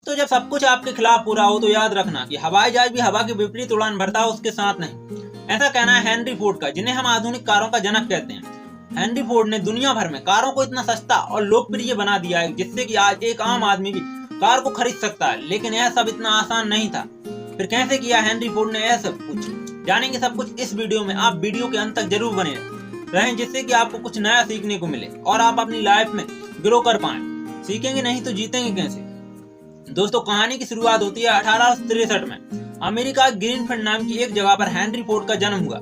तो जब सब कुछ आपके खिलाफ पूरा हो तो याद रखना कि हवाई जहाज भी हवा के विपरीत उड़ान भरता है, उसके साथ नहीं। ऐसा कहना है हेनरी फोर्ड का, जिन्हें हम आधुनिक कारों का जनक कहते हैं। हेनरी फोर्ड ने दुनिया भर में कारों को इतना सस्ता और लोकप्रिय बना दिया है जिससे कि आज एक आम आदमी भी कार को खरीद सकता है। लेकिन यह सब इतना आसान नहीं था। फिर कैसे किया हेनरी फोर्ड ने यह सब कुछ, जानेंगे सब कुछ इस वीडियो में। आप वीडियो के अंत तक जरूर बने रहें जिससे कि आपको कुछ नया सीखने को मिले और आप अपनी लाइफ में ग्रो कर पाएं। सीखेंगे नहीं तो जीतेंगे कैसे। दोस्तों, कहानी की शुरुआत होती है 1863 में। अमेरिका ग्रीनफील्ड नाम की एक जगह पर हेनरी फोर्ड का जन्म हुआ।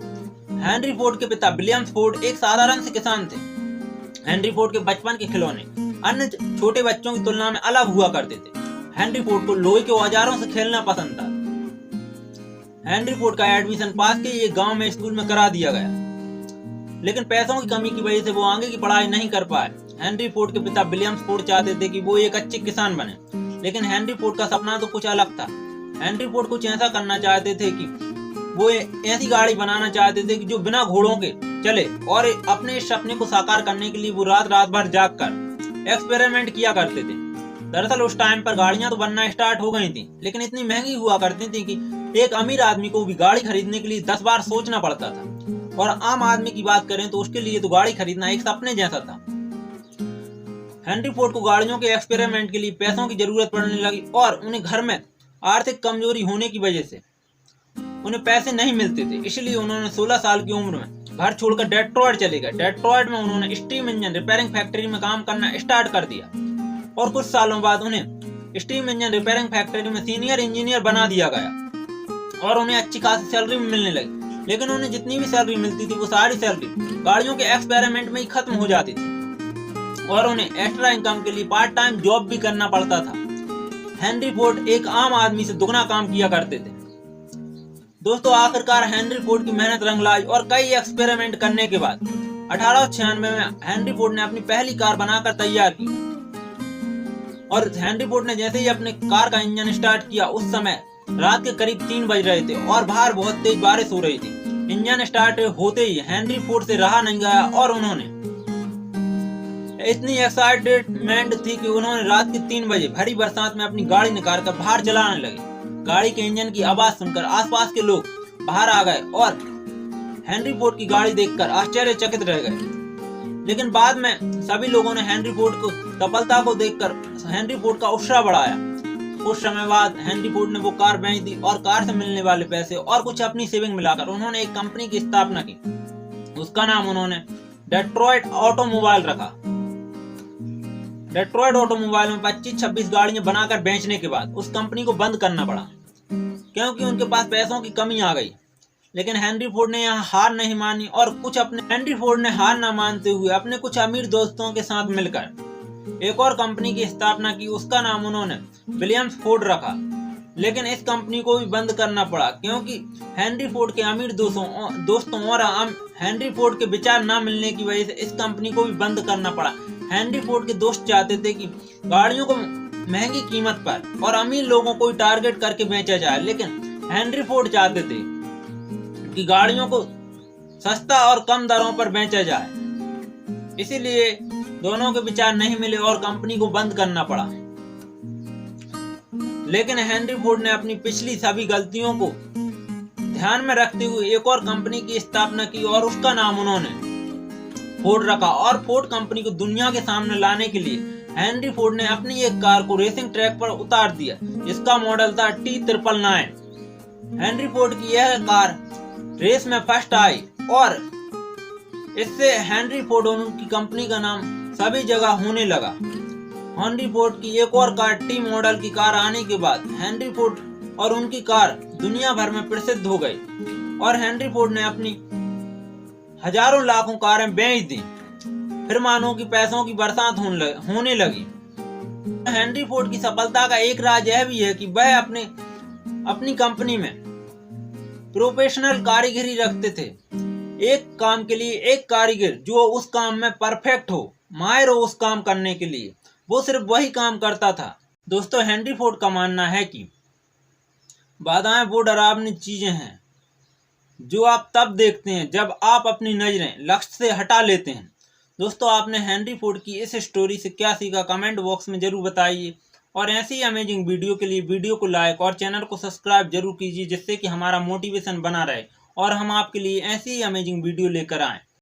हेनरी फोर्ड के पिता विलियम फोर्ड एक साधारण से किसान थे। हेनरी फोर्ड के बचपन के खिलौने अन्य छोटे बच्चों की तुलना में अलग हुआ करते थे। हेनरी फोर्ड को लोहे के औजारों से खेलना पसंद था। हेनरी फोर्ड का एडमिशन पास के एक गांव में स्कूल में करा दिया गया, लेकिन पैसों की कमी की वजह से वो आगे की पढ़ाई नहीं कर पाए। हेनरी फोर्ड के पिता विलियम फोर्ड चाहते थे कि वो एक अच्छे किसान बने, लेकिन हेनरी फोर्ड का सपना तो कुछ अलग था। हेनरी फोर्ड कुछ ऐसा करना चाहते थे कि वो ऐसी गाड़ी बनाना चाहते थे कि जो बिना घोड़ों के चले, और अपने इस सपने को साकार करने के लिए वो रात रात भर जाग कर एक्सपेरिमेंट किया करते थे। दरअसल उस टाइम पर गाड़ियां तो बनना स्टार्ट हो गई थी, लेकिन इतनी महंगी हुआ करती थी कि एक अमीर आदमी को भी गाड़ी खरीदने के लिए 10 बार सोचना पड़ता था, और आम आदमी की बात करें तो उसके लिए तो गाड़ी खरीदना एक सपने जैसा था। हेनरी फोर्ड को गाड़ियों के एक्सपेरिमेंट के लिए पैसों की जरूरत पड़ने लगी, और उन्हें घर में आर्थिक कमजोरी होने की वजह से उन्हें पैसे नहीं मिलते थे। इसलिए उन्होंने 16 साल की उम्र में घर छोड़कर डेट्रॉयट चले गए। डेट्रॉयट में उन्होंने स्टीम इंजन रिपेयरिंग फैक्ट्री में काम करना स्टार्ट कर दिया, और कुछ सालों बाद उन्हें स्टीम इंजन रिपेयरिंग फैक्ट्री में सीनियर इंजीनियर बना दिया गया, और उन्हें अच्छी खासी सैलरी मिलने लगी। लेकिन उन्हें जितनी भी सैलरी मिलती थी वो सारी सैलरी गाड़ियों के एक्सपेरिमेंट में ही खत्म हो जाती थी, और उन्हें एक्स्ट्रा इनकम के लिए पार्ट टाइम जॉब भी करना पड़ता था। हेनरी फोर्ड एक आम आदमी से दुगना काम किया करते थे। दोस्तों, आखिरकार हेनरी फोर्ड की मेहनत रंग लाई, और कई एक्सपेरिमेंट करने के बाद 1896 में हेनरी फोर्ड ने अपनी पहली कार बनाकर तैयार की। और हेनरी फोर्ड ने जैसे ही अपने कार का इंजन स्टार्ट किया, उस समय रात के करीब 3 बज रहे थे और बाहर बहुत तेज बारिश हो रही थी। इंजन स्टार्ट होते ही हेनरी फोर्ड से रहा नहीं गया, और उन्होंने इतनी एक्साइटमेंट थी कि उन्होंने रात के 3 बजे भरी बरसात में अपनी गाड़ी निकालकर बाहर चलाने लगे। गाड़ी के इंजन की आवाज सुनकर आसपास के लोग बाहर आ गए और हेनरी फोर्ड की गाड़ी देखकर आश्चर्यचकित रह गए। लेकिन बाद में सभी लोगों ने हेनरी फोर्ड को सफलता को देखकर हेनरी फोर्ड का उत्साह बढ़ाया। कुछ समय बाद हेनरी फोर्ड ने वो कार बेच दी, और कार से मिलने वाले पैसे और कुछ अपनी सेविंग मिलाकर उन्होंने एक कंपनी की स्थापना की। उसका नाम उन्होंने डेट्रॉयट ऑटोमोबाइल रखा। डेट्रॉयट ऑटोमोबाइल में 25-26 गाड़ियां बनाकर बेचने के बाद उस कंपनी को बंद करना पड़ा, क्योंकि उनके पास पैसों की कमी आ गई। लेकिन हेनरी फोर्ड ने यहाँ हार नहीं मानी, और हेनरी फोर्ड ने हार न मानते हुए अपने कुछ अमीर दोस्तों के साथ मिलकर एक और कंपनी की स्थापना की। उसका नाम उन्होंने विलियम फोर्ड रखा। लेकिन इस कंपनी को भी बंद करना पड़ा, क्योंकि हेनरी फोर्ड के अमीर दोस्तों और हेनरी फोर्ड के विचार न मिलने की वजह से इस कंपनी को भी बंद करना पड़ा। हेनरी फोर्ड के दोस्त चाहते थे कि गाड़ियों को महंगी कीमत पर और अमीर लोगों को टारगेट करके बेचा जाए, लेकिन हेनरी फोर्ड चाहते थे कि गाड़ियों को सस्ता और कम दरों पर बेचा जाए। इसीलिए दोनों के विचार नहीं मिले और कंपनी को बंद करना पड़ा। लेकिन हेनरी फोर्ड ने अपनी पिछली सभी गलतियों को ध्यान में रखते हुए एक और कंपनी की स्थापना की, और उसका नाम उन्होंने फोर्ड रखा। और फोर्ड कंपनी को दुनिया के सामने लाने के लिए हेनरी फोर्ड ने अपनी एक कार को रेसिंग ट्रैक पर उतार दिया, जिसका मॉडल था T999। हेनरी फोर्ड की यह कार रेस में फर्स्ट आई, और इससे हेनरी फोर्ड और उनकी कंपनी का नाम सभी जगह होने लगा। हेनरी फोर्ड की एक और कार T मॉडल की कार आने के बाद हेनरी फोर्ड और उनकी कार दुनिया भर में प्रसिद्ध हो गई, और हेनरी फोर्ड ने अपनी हजारों लाखों कारें बेच दी। फिर मानो कि पैसों की बरसात होने लगी। हेनरी फोर्ड की सफलता का एक राज यह भी है कि वह अपनी कंपनी में प्रोफेशनल कारीगरी रखते थे। एक काम के लिए एक कारीगर जो उस काम में परफेक्ट हो, माहिर हो उस काम करने के लिए, वो सिर्फ वही काम करता था। दोस्तों, हेनरी फोर्ड का मानना है कि बाधाएं वो डरावनी चीजें हैं जो आप तब देखते हैं जब आप अपनी नजरें लक्ष्य से हटा लेते हैं। दोस्तों, आपने हेनरी फोर्ड की इस स्टोरी से क्या सीखा, कमेंट बॉक्स में जरूर बताइए। और ऐसी ही अमेजिंग वीडियो के लिए वीडियो को लाइक और चैनल को सब्सक्राइब जरूर कीजिए, जिससे कि हमारा मोटिवेशन बना रहे और हम आपके लिए ऐसी ही अमेजिंग वीडियो लेकर आएं।